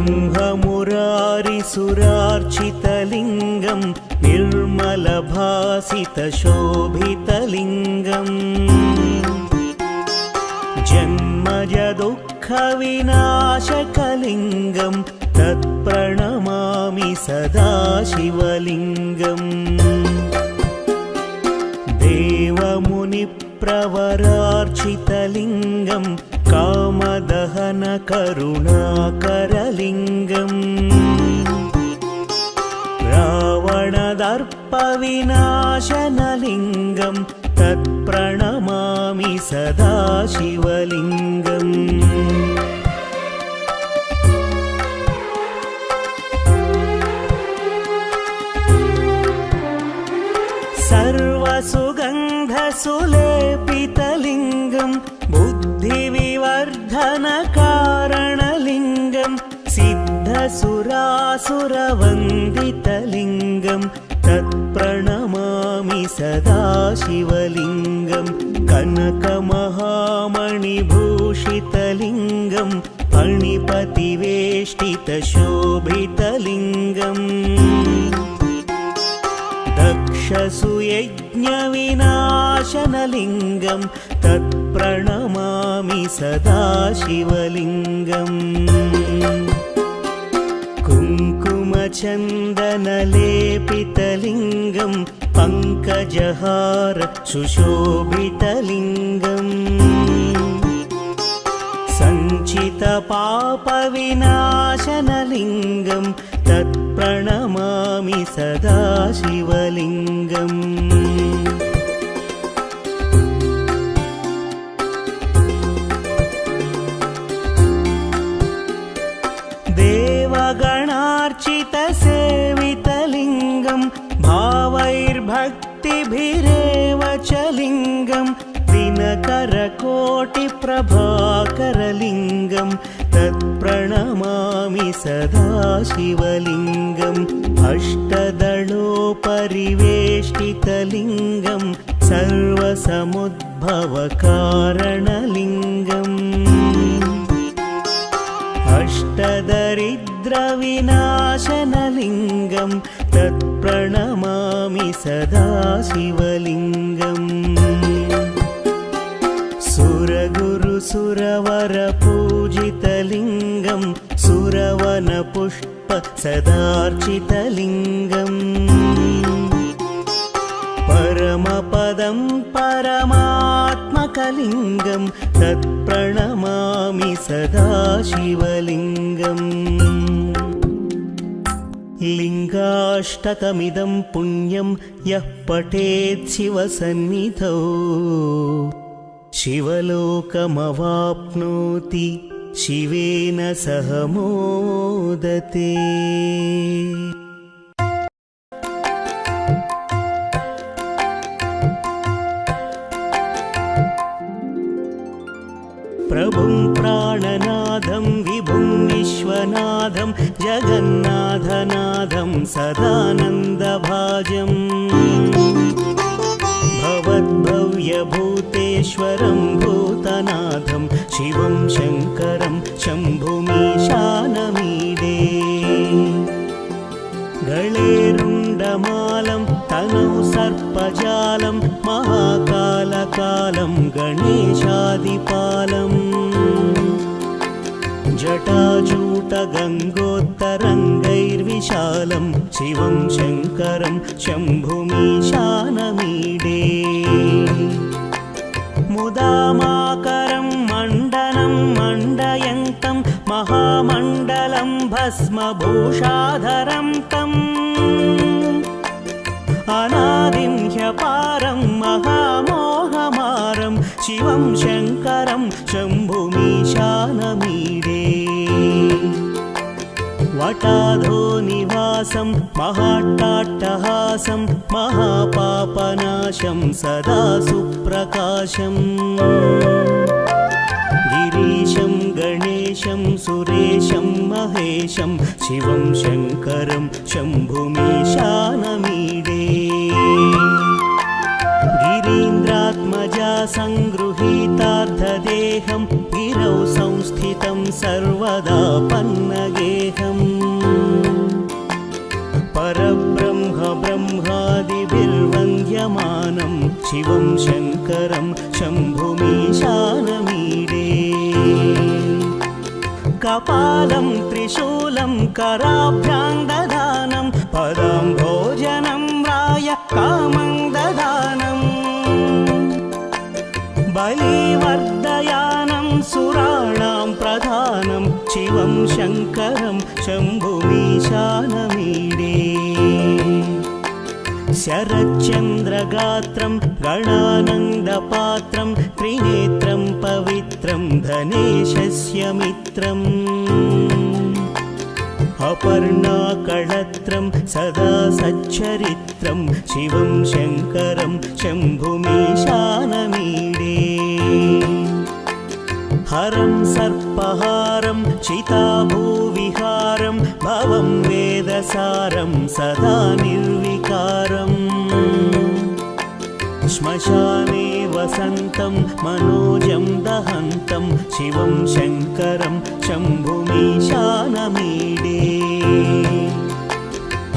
ब्रह्ममुरारिसुरार्चितलिङ्गं निर्मलभासितशोभितलिङ्गम् जन्मजदुःखविनाशकलिङ्गं तत्प्रणमामि सदा शिवलिङ्गम् देवमुनिप्रवरार्चितलिङ्गं कामदहनकरुणाकरलिङ्गम् रावणदर्पविनाशनलिङ्गं तत्प्रणमामि सदा शिवलिङ्गम् सर्वसुगन्धसुलेपितलिङ्गं बुद्धिविवर्धनकारणलिङ्गं सिद्धसुरासुरवन्दितलिङ्गं तत्प्रणमामि सदा शिवलिङ्गं कनकमहामणिभूषितलिङ्गं फणिपतिवेष्टितशोभितलिङ्गम् दक्षसुयज्ञविनाशनलिङ्गं तत्प्रणमामि सदा शिवलिङ्गम् कुङ्कुमचन्दनलेपितलिङ्गं पङ्कजहार सुशोभितलिङ्गम् सञ्चितपापविनाशनलिङ्गं तत्प्रणमामि सदा शिवलिङ्गम् देवगणार्चितसेवितलिङ्गं भावैर्भक्तिभिरेव च लिङ्गं दिनकरकोटिप्रभाकरलिङ्गं तत्प्रणमामि सदा शिवलिङ्गम् अष्टदलोपरिवेष्टितलिङ्गं सर्वसमुद्भवकारणलिङ्गम् अष्टदरिद्रविनाशनलिङ्गं तत्प्रणमामि सदा शिवलिङ्गम् सुरगुरुसुरवरपूजितलिङ्गं सुरवनपुष्प सदार्चितलिङ्गम् परमपदं परमात्मकलिङ्गं तत्प्रणमामि सदा शिवलिङ्गम् लिङ्गाष्टकमिदं पुण्यं यः पठेत् शिवसन्निधौ शिवलोकमवाप्नोति शिवेन सह मोदते। प्रभुं प्राणनाथं विभुं विश्वनाथं जगन्नाथनाथं सदानन्दभाजम् भवद्भव्यभूतेश्वरं भूतनाथं शिवं शङ्करं शम्भुमीशानमीडे गळेरुण्डमालं तनौ सर्पजालं महाकालकालं गणेशादिपालम् जटाजूटगङ्गोत्तरङ्गैर्विशालं शिवं शङ्करं शम्भुमीशानमीडे मुदामाकरं मण्डनं मण्डयन्तं महामण्डलं भस्मभूषाधरं तम् अनादिं ह्यपारं महामोहमारं शिवं शङ्करं शम्भुमीशानमीडे वटाधो निवासं महाट्टाट्टहासं महापापनाशं सदा सुप्रकाशम् गिरीशं गणेशं सुरेशं महेशं शिवं शङ्करं शम्भुमीशानमीडे गिरीन्द्रात्मजा संगृहीतार्थदेहं गिरौ संस्थितं सर्वदा पन्नगेहम् शिवं शङ्करं शम्भुमीशानमीडे कपालं त्रिशूलं कराभ्यां ददानं पदं भोजनं राय कामं ददानं बलिवर्धयानं सुराणां प्रधानं शिवं शङ्करं शम्भुमीशानमीडे शरच्चन्द्रगात्रं गणानन्दपात्रं त्रिनेत्रं पवित्रं धनेशस्य मित्रम् अपर्णाकळत्रं सदा सच्चरित्रं शिवं शङ्करं शम्भुमीशानमीडे हरं सर्पहारं चिताभूविहारं भवं वेदसारं सदा निर्विकारम् श्मशाने वसन्तं मनोजं दहन्तं शिवं शङ्करं शम्भुमीशानमीडे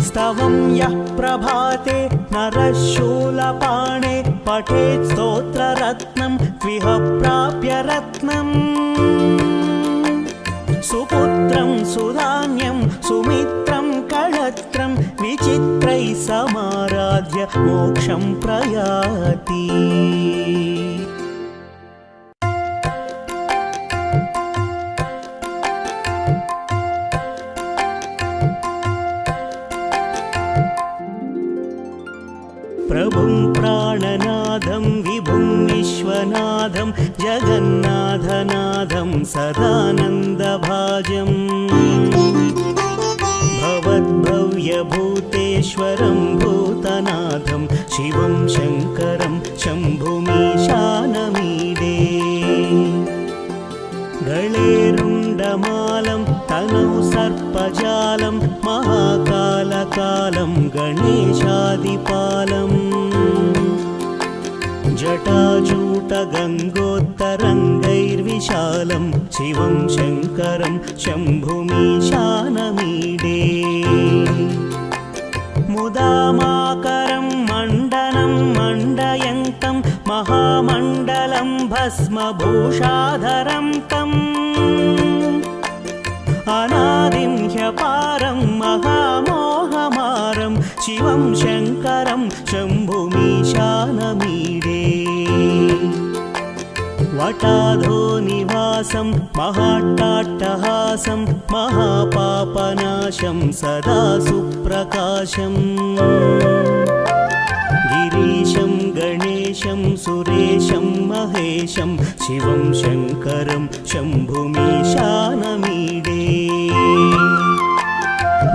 स्तवं यः प्रभाते नरः शूलपाणे पठेत् स्तोत्ररत्नं त्विह प्राप्य रत्नम् सुपुत्रं सुधान्यं सुमित्रं कळत्रं विचित्रैः समाराध्य मोक्षं प्रयाति प्रभुं प्राणनाथं विभुं विश्वनाथं जगन्नाथनाथं सदानन्दभाजम् भवद्भव्यभूतेश्वरं भूतनाथं शिवं शङ्करं शम्भुमीशानमीडे गळेरुण्डमालं तनौ सर्पजालं महाकालकालं गणेशादिपालम् जटाजूटगङ्गोत्तरङ्गैर्विशालं शिवं शङ्करं शम्भुमीशानमीडे मुदामाकरं मण्डनं मण्डयन्तं महामण्डलं भस्मभूषाधरं तम् अनादिं ह्यपारं महामोहमारं शिवं शङ्करं शम्भुमीशानमीडे वटाधोनिवासं महाट्टाट्टहासं महापापनाशं सदा सुप्रकाशम् गिरीशं गणेशं सुरेशं महेशं शिवं शङ्करं शम्भुमीशानमीडे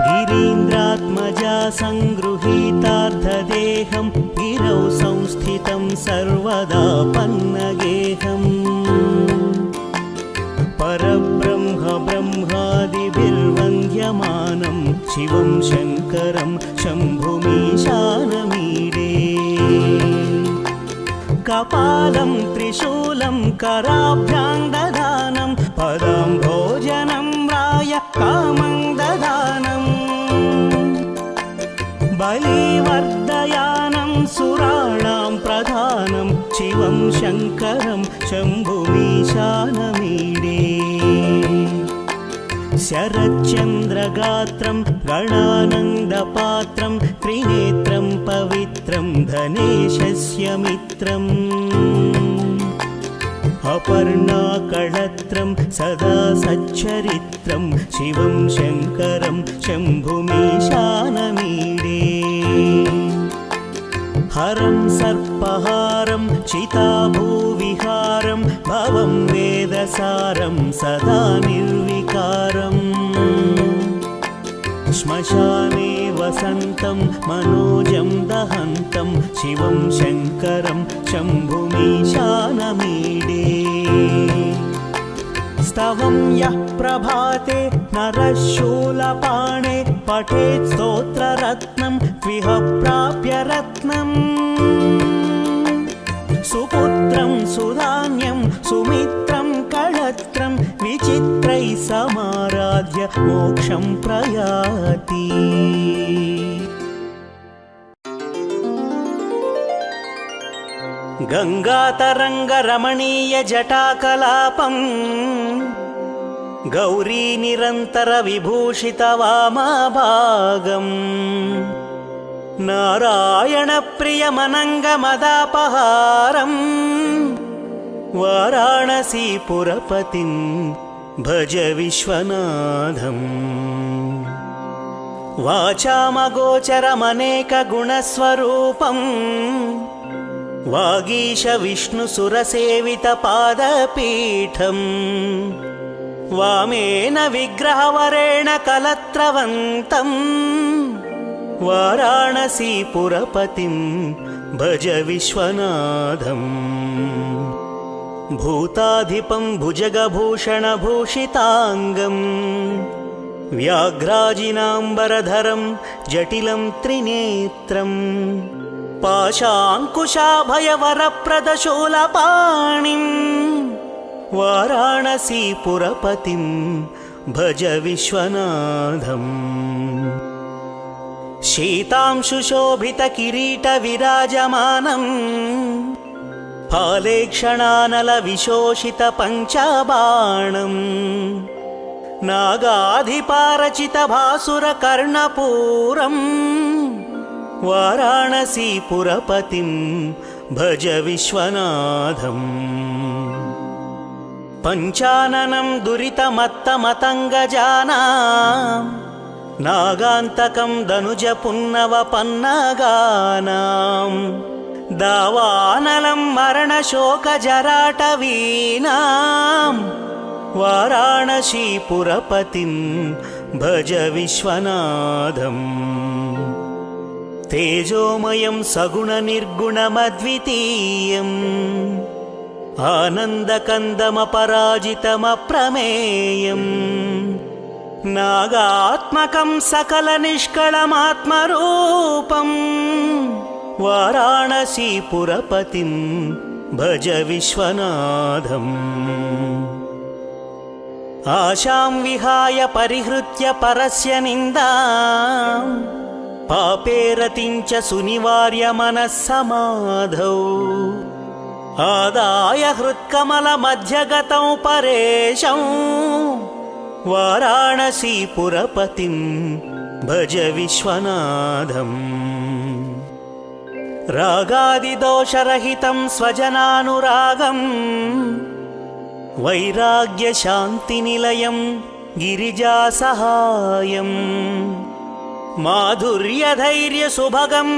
गिरीन्द्रात्मजा सङ्गृहीतार्धदेहं गिरौ संस्थितं सर्वदा पन्नगेहम् परब्रह्म ब्रह्मादिभिर्वन्द्यमानं शिवं शङ्करं शम्भुमीशानमीडे कपालं त्रिशूलं कराभ्यां ददानं पदं भोजनं राय कामं ददानं बलिवर्धयानं सुराणां प्रधानं शिवं शङ्करं शम्भुमीशानमीडे शरच्चन्द्रगात्रं गणानन्दपात्रं त्रिनेत्रं पवित्रं धनेशस्य मित्रम् अपर्णाकळत्रं सदा सच्चरित्रं शिवं शङ्करं शम्भुमीशानमीडे हरं सर्पहारं चिताभूविहारं भवं वेदसारं सदा निर्विकारम् श्मशाने वसन्तं मनोजं दहन्तं शिवं शङ्करं शम्भुमीशानमीडे स्तवं यः प्रभाते नरः शूलपाणे पठेत् स्तोत्ररत्नं त्विह प्राप्य रत्नम् सुपुत्रं सुधान्यं सुमित्रं कळत्रं विचित्रैः समाराध्य मोक्षं प्रयाति गङ्गातरङ्गरमणीयजटाकलापम् गौरीनिरन्तरविभूषितवामभागम् नारायणप्रियमनङ्गमदापहारम् वाराणसीपुरपतिं भज विश्वनाथम् वाचामगोचरमनेकगुणस्वरूपम् वागीशविष्णुसुरसेवितपादपीठम् वामेन विग्रहवरेण कलत्रवन्तम् वाराणसीपुरपतिं भज विश्वनाथम् भूताधिपं भुजगभूषणभूषिताङ्गम् व्याघ्राजिनाम्बरधरं जटिलं त्रिनेत्रम् पाशाङ्कुशाभयवरप्रदशूलपाणिम् वाराणसीपुरपतिं भज विश्वनाथम् शीतांशुशोभितकिरीटविराजमानम् फालेक्षणानलविशोषितपञ्चबाणम् नागाधिपारचितभासुरकर्णपूरम् वाराणसीपुरपतिं भज विश्वनाथम् पञ्चाननं दुरितमत्तमतङ्गजानां नागान्तकं दनुजपुन्नवपन्नगानां दावानलं मरणशोकजराटवीनां वाराणसीपुरपतिं भज विश्वनाथम् तेजोमयं सगुणनिर्गुणमद्वितीयम् आनन्दकन्दमपराजितमप्रमेयम् नागात्मकं सकलनिष्कळमात्मरूपम् वाराणसीपुरपतिं भज विश्वनाथम् आशां विहाय परिहृत्य परस्य निन्दाम् पापे रतिं च सुनिवार्य मनः समाधौ आदाय हृत्कमलमध्यगतौ परेशं वाराणसीपुरपतिं भज विश्वनाथम् रागादिदोषरहितं स्वजनानुरागम् वैराग्यशान्तिनिलयं गिरिजासहायम् माधुर्यधैर्यसुभगं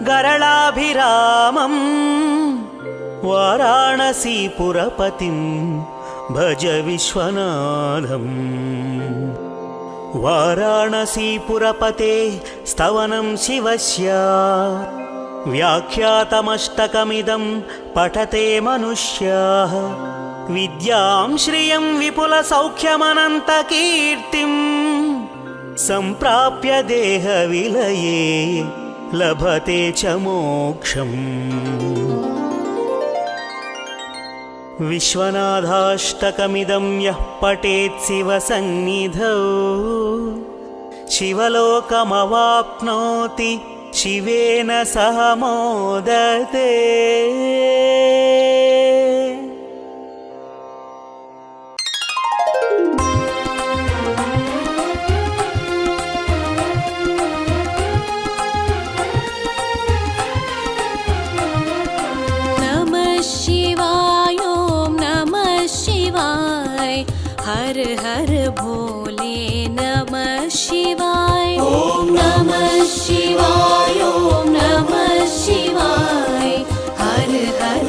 गरलाभिरामम् वाराणसीपुरपतिं भज विश्वनाथम् वाराणसीपुरपते स्तवनं शिवस्य व्याख्यातमष्टकमिदं पठते मनुष्याः विद्यां श्रियं विपुलसौख्यमनन्तकीर्तिम् सम्प्राप्य देहविलये लभते च मोक्षम् विश्वनाथाष्टकमिदं यः पठेत् शिवसन्निधौ शिवलोकमवाप्नोति शिवेन सह मोदते। हर हर भोले नमः शिवाय। ओम नमः शिवाय, ओम नमः शिवाय। हर हर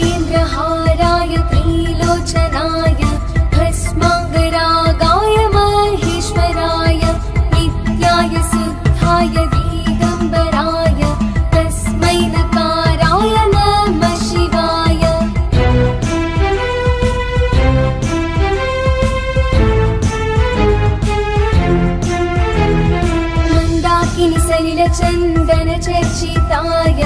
नागेन्द्रहाराय त्रिलोचनाय भस्माङ्गरागाय महेश्वराय नित्याय शुद्धाय दिगम्बराय तस्मै नकाराय नमः शिवाय। मन्दाकिनी सलिलचन्दनचर्चिताय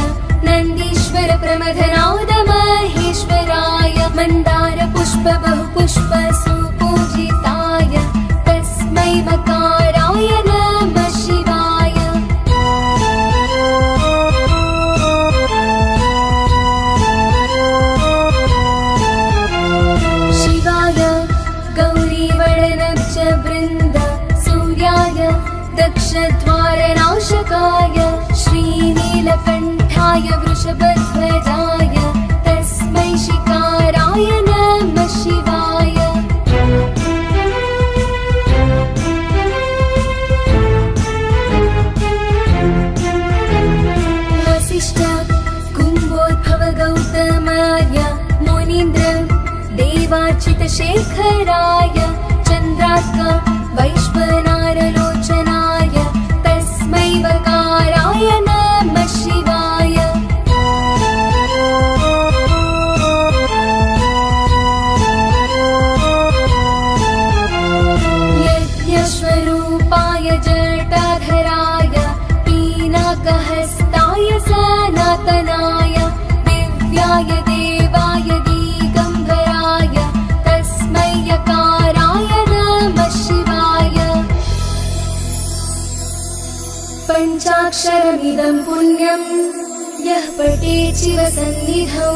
नन्दीश्वर प्रमथनाद महेश्वराय मन्दार पुष्प बहुपुष्प सुपूजिताय तस्मै मकाराय नमः शिवाय। शिवाय गौरीवडनब्ज वृन्द सूर्याय दक्षद्वारनाशकाय श्रीनीलकण्ठाय वृषभध्वजाय तस्मै शिकाराय नमः शिवाय। वसिष्ठ कुम्भोद्भव गौतमार्य मुनीन्द्र देवार्चितशेखराय चन्द्रार्क वैश्वनारलोचनाय तस्मै वकाराय नमः शिवाय। यज्ञस्वरूपाय जटाधराय पीनाकहस्ताय सनातनाय दिव्याय देवाय दिगम्बराय तस्मै यकाराय नमः शिवाय। पञ्चाक्षरमिदं पुण्यं यः पठेत् शिवसन्निधौ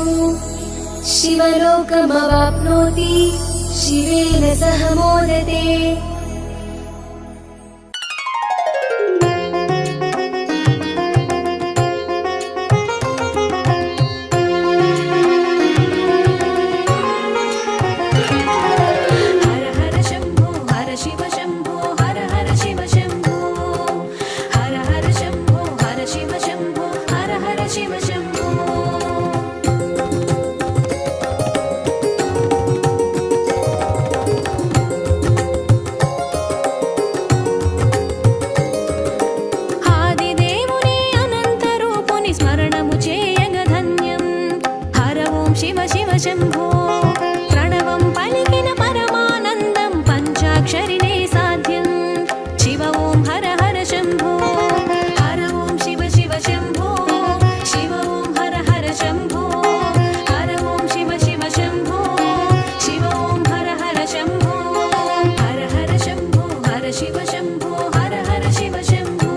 शिवलोकमवाप्नोति शिवेन सह मोदते। शम्भो प्रणवं पलिकिन परमानन्दं पञ्चाक्षरिणे साध्यं शिव ॐ हर हर शम्भो हर ॐ शिव शिव शम्भो शिव ॐ हर हर शम्भो हर ॐ शिव शिव शम्भो शिव ॐ हर हर शम्भो हर हर शम्भो हर शिव शम्भो हर हर शिव शम्भो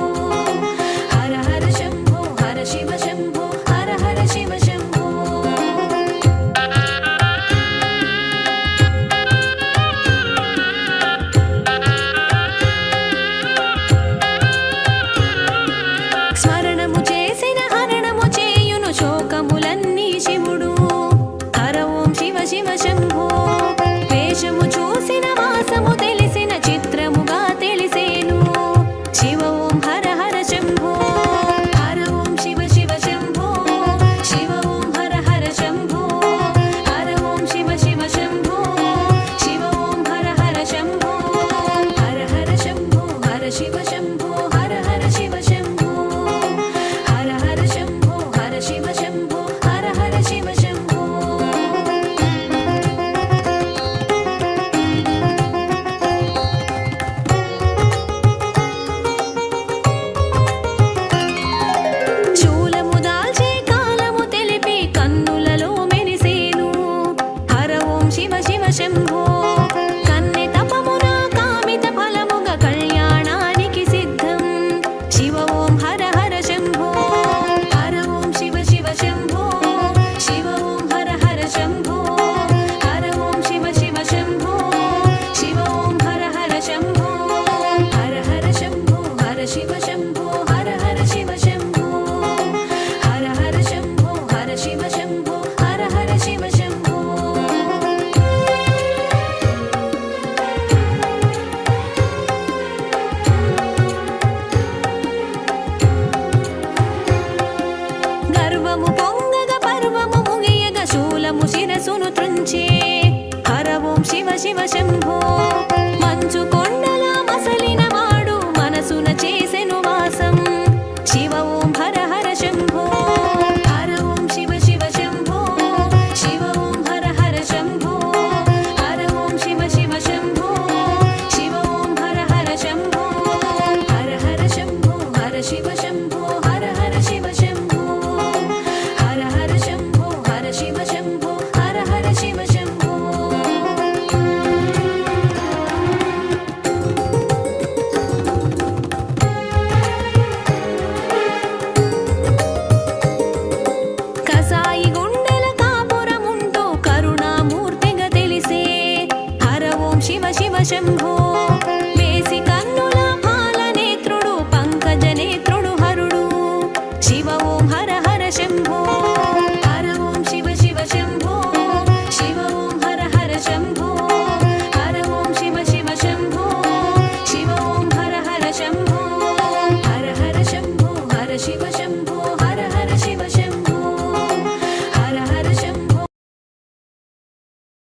हर हर शम्भो हर शिव शम्भो हर हर शिव शम्भो। తేజసును త్రుంచే హర ఓం శివ శివ శంభో మంచు